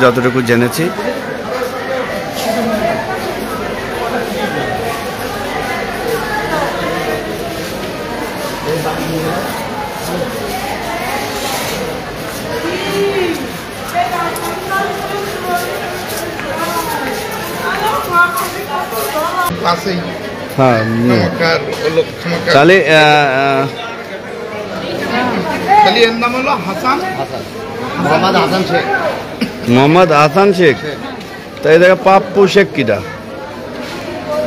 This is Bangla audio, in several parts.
যতটুকু জেনেছি। তাহলে এর নাম হলো মোহাম্মদ হাসান শেখ। তাই দেখা পাপ্পু শেখ কিটা?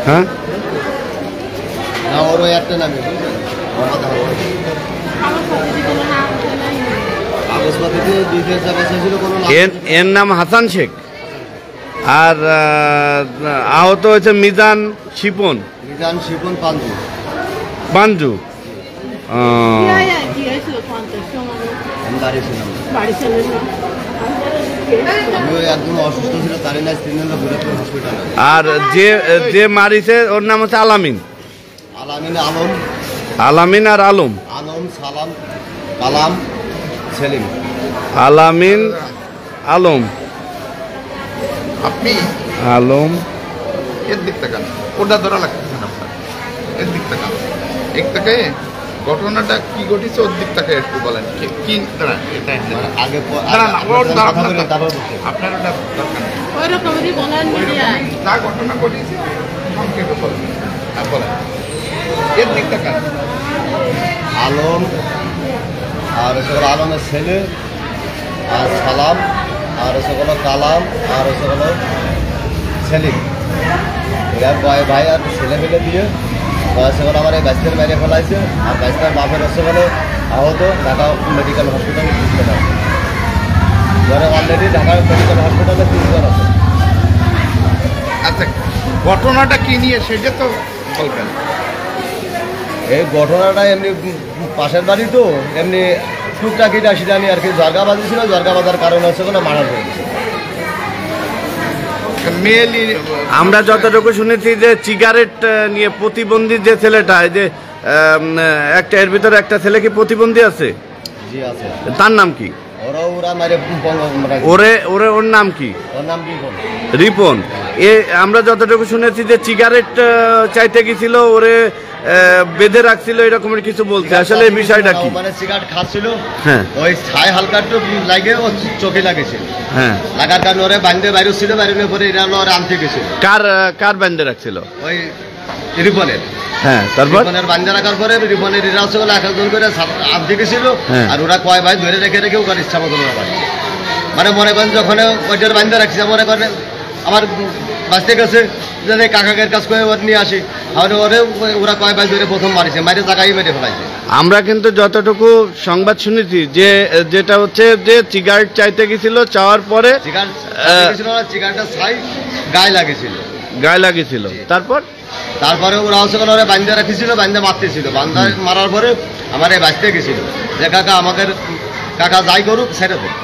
হ্যাঁ, এর নাম হাসান শেখ। আর আহত হয়েছে মিজান শিপন পাঞ্জু। আর যে মারিছে ওর নাম হচ্ছে আলামিন আর আলম আলামিন আলম আপনি আলম এর দিক তাকান, ওটা ধরা লাগতেছে না আপনার। এর দিক তাকান, এক তাকায় ঘটনাটা কি ঘটেছে ওর দিক তাকায় একটু বলেন। কি দাঁড়ান, আপনার ওটা দরকার যা ঘটনা ঘটেছে সংক্ষেপে বলেন। বলেন, এর দিক তাকান। আলম আর আলমের ছেলে আর সালাম আর হলো কালাম আর হলো সেলিম, এরা ভাই আর ছেলে মিলে দিয়ে সেগুলো আমার এই বাইস্তের বাইরে ফেলাইছে। আর বাইস্তের বাপের হলো আহত ঢাকা মেডিকেল হসপিটালে ট্রিটমেন্ট আছে। ধরে অলরেডি ঢাকা মেডিকেল হসপিটালে ট্রিটমেন্ট আছে। আচ্ছা, ঘটনাটা কি নিয়ে সেটা তো বলবেন। এই ঘটনাটা এমনি পাশের বাড়ি তো এমনি টুকটাকিটা সেটা নিয়ে আর কি জর্গা বাজিয়েছিল। জর্গা বাজার কারণে হচ্ছে কোনো মারা হয়েছে। আমরা যতটুকু শুনেছি যে সিগারেট নিয়ে প্রতিবন্ধী যে ছেলেটা, যে একটা এর ভিতরে একটা ছেলে কি প্রতিবন্ধী আছে? জি আছে। তার নাম কি? ওর নাম কি? রিপন। আমরা যতটুকু শুনেছি যে সিগারেট চাইতে গেছিল, ওরে বেঁধে রাখছিল, এরকমের কিছু বলছে। আসলে এই বিষয়টা কি? মানে সিগারেট খাচ্ছিল, হ্যাঁ, ওই ছাই হালকা একটু লাগে ও চোখে লাগেছিল। হ্যাঁ, লাগার কারণে ওরে বান্ধে বাইরে ছিল, বাইরে পরে এরা ওরে আনতে গেছিল। কার বান্ধে রাখছিল? ওই রিপনের। হ্যাঁ, তারপর বান্ধে রাখার পরে রিপনের এরা হচ্ছে এক একজন করে আনতে গেছিল। আর ওরা কয় ভাই ধরে রেখে রেখে ওখানে ইচ্ছা মতো ওরা বাড়ছে। মানে মনে করেন যখন ওইটার বান্ধে রাখছে, মনে করেন আমার বাঁচতে গেছে যে কাকাকের কাজ করে ওর নিয়ে আসি, আর ওরে ওরা কয় ভাই ধরে প্রথম মারিছে, মারে জায়গায় মেরে ফেলাইছে। আমরা কিন্তু যতটুকু সংবাদ শুনেছি যে যেটা হচ্ছে যে সিগারেট চাইতে গেছিল, চাওয়ার পরে সিগারেটটা ছাই গায়ে লাগেছিল। তারপরে ওরা হচ্ছে ওরা বান্ধে রাখিছিল, বান্ধে মারতেছিল। বান্ধা মারার পরে আমার এই বাঁচতে গেছিল যে কাকা আমাদের কাকা যাই করুক ছেড়ে দেয়।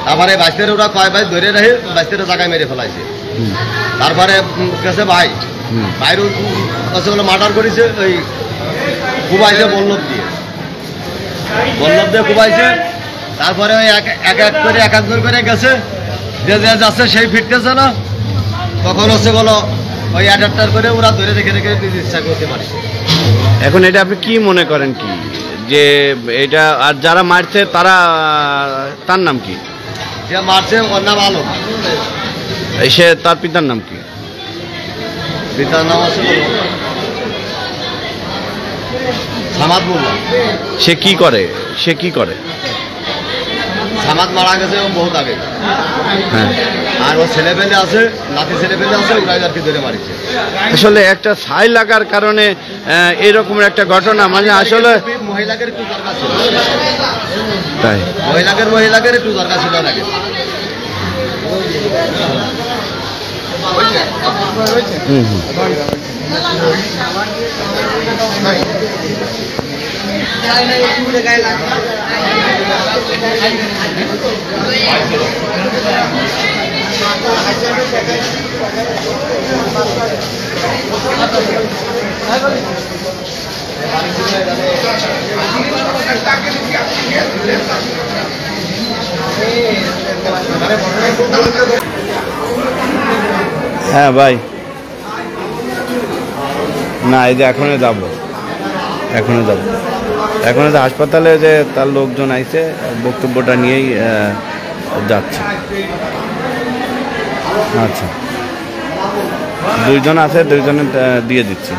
তারপরে বাঁচতে ওরা কয় ভাই ধরে রাখে বাঁচতে জায়গায় মেরে ফেলাইছে। তারপরে গেছে ভাই বাইরে মার্ডার করেছে, ওই কুবাইছে বল্লভ দিয়ে কুবাইছে। তারপরে ওই এক একজন করে গেছে, যে যাচ্ছে সেই ফিরতেছে না, তখন হচ্ছে বলো ওই অ্যাডাপ্টার করে ওরা ধরে রেখে রেখে ইচ্ছা করতে পারে। এখন এটা আপনি কি মনে করেন কি যে এটা, আর যারা মারছে তার নাম কি? যে মারছে ওর নাম আলম। সে তার পিতার নাম কি? পিতার নাম আছে সামাদ মোল্লা। সে কি করে? সামাদ মারা গেছে বহুত আগে। হ্যাঁ, আর ওর ছেলেপেলে আছে, নাতি ছেলেপেলে আছে, ওরাই আর কি ধরে মারিছে। আসলে একটা ছাই লাগার কারণে এরকম একটা ঘটনা, মানে আসলে মহিলাদের একটু দরকার ছিল। তাই মহিলাদের একটু দরকার ছিল নাকি? হ্যাঁ ভাই, না এই যে এখনই যাবো, এখনই তো হাসপাতালে যে তার লোকজন আইছে, বক্তব্যটা নিয়েই যাচ্ছে। আচ্ছা, দুইজন আছে, দুইজনে দিয়ে দিচ্ছি।